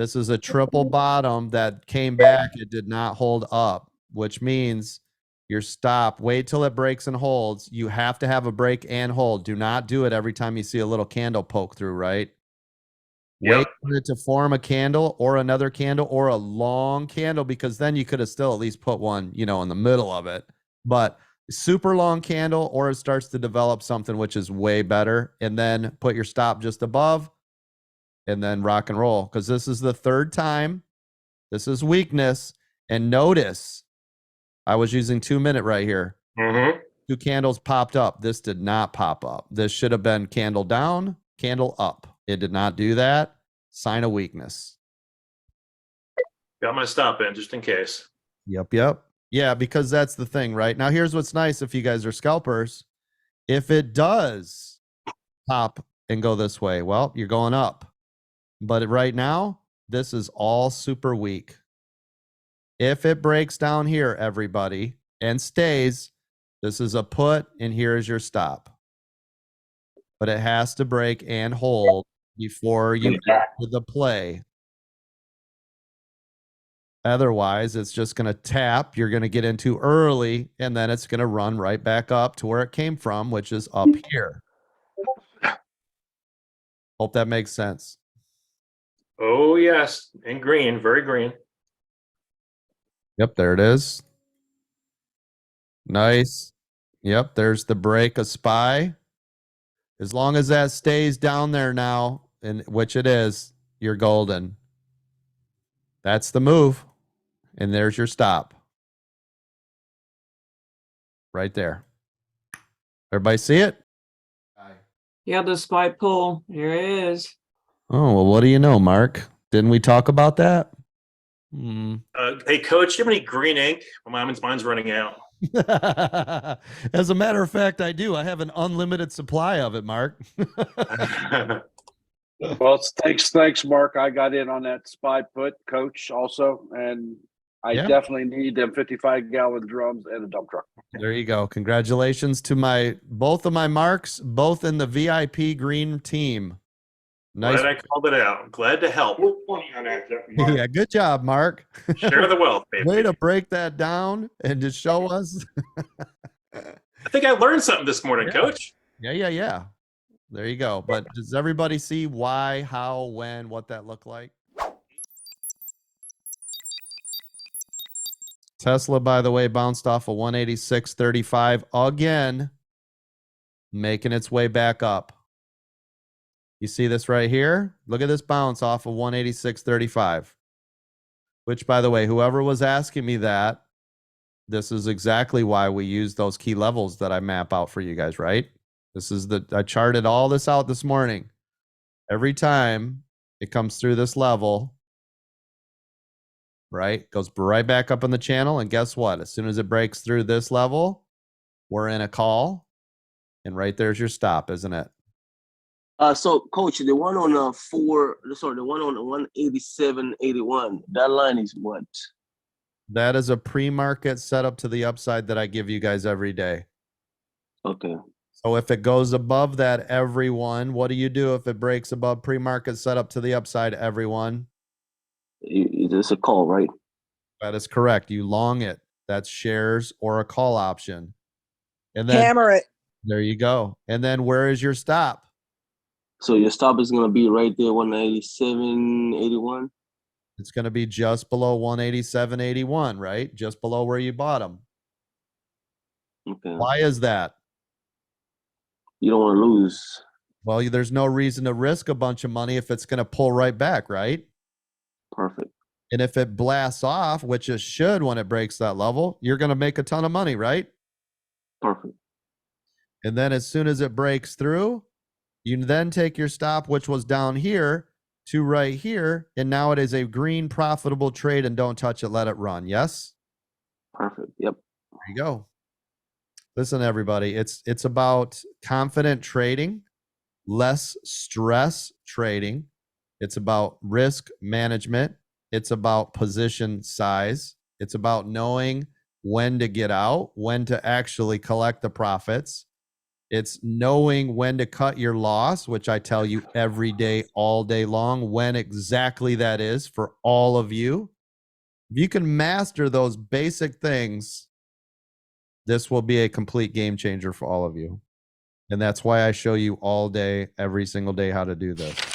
This is a triple bottom that came back. It did not hold up, which means your stop. Wait till it breaks and holds. You have to have a break and hold. Do not do it every time you see a little candle poke through, right? Wait Yep. for it to form a candle or another candle or a long candle, because then you could have still at least put one, in the middle of it. But super long candle, or it starts to develop something which is way better, and then put your stop just above and then rock and roll, because this is the third time. This is weakness. And notice I was using 2 minute right here. Mm-hmm. 2 candles popped up. This did not pop up. This should have been candle down, candle up. It did not do that. Sign of weakness. Got my stop in just in case. Yep. Yeah, because that's the thing, right? Now, here's what's nice if you guys are scalpers. If it does pop and go this way, well, you're going up. But right now, this is all super weak. If it breaks down here, everybody, and stays, this is a put, and here is your stop. But it has to break and hold before you get to the play. Otherwise, it's just going to tap. You're going to get into early, and then it's going to run right back up to where it came from, which is up here. Hope that makes sense. Oh, yes. And green, very green. Yep, there it is. Nice. Yep, there's the break of SPY. As long as that stays down there now, and which it is, you're golden. That's the move. And there's your stop. Right there. Everybody see it? Yeah, the SPY pull. Here it is. Oh, well, what do you know, Mark? Didn't we talk about that? Hey, Coach, do you have any green ink? Mine's running out. As a matter of fact, I do. I have an unlimited supply of it, Mark. Well, thanks, Mark. I got in on that SPY put, Coach, also, and I definitely need them 55-gallon drums and a dump truck. There you go. Congratulations to both of my marks, both in the VIP green team. Nice. Glad I called it out. Glad to help. Yeah, good job, Mark. Share the wealth, baby. Way to break that down and to show us. I think I learned something this morning, Coach. Yeah. There you go. But does everybody see why, how, when, what that looked like? Tesla, by the way, bounced off of 186.35 again, making its way back up. You see this right here? Look at this bounce off of 186.35. Which, by the way, whoever was asking me that, this is exactly why we use those key levels that I map out for you guys, right? I charted all this out this morning. Every time it comes through this level, right, goes right back up on the channel. And guess what? As soon as it breaks through this level, we're in a call. And right there's your stop, isn't it? So, Coach, the one on the one on the 187.81, that line is what? That is a pre-market setup to the upside that I give you guys every day. Okay. So if it goes above that, everyone, what do you do if it breaks above pre-market setup to the upside, everyone? It's a call, right? That is correct. You long it. That's shares or a call option. And then hammer it. There you go. And then where is your stop? So your stop is going to be right there, 187.81? It's going to be just below 187.81, right? Just below where you bought them. Okay. Why is that? You don't want to lose. Well, there's no reason to risk a bunch of money if it's going to pull right back, right? Perfect. And if it blasts off, which it should when it breaks that level, you're going to make a ton of money, right? Perfect. And then as soon as it breaks through, you then take your stop, which was down here, to right here, and now it is a green profitable trade, and don't touch it, let it run. Yes? Perfect. Yep. There you go. Listen, everybody, it's about confident trading, less stress trading. It's about risk management. It's about position size. It's about knowing when to get out, when to actually collect the profits. It's knowing when to cut your loss, which I tell you every day, all day long, when exactly that is for all of you. If you can master those basic things, this will be a complete game changer for all of you. And that's why I show you all day, every single day, how to do this.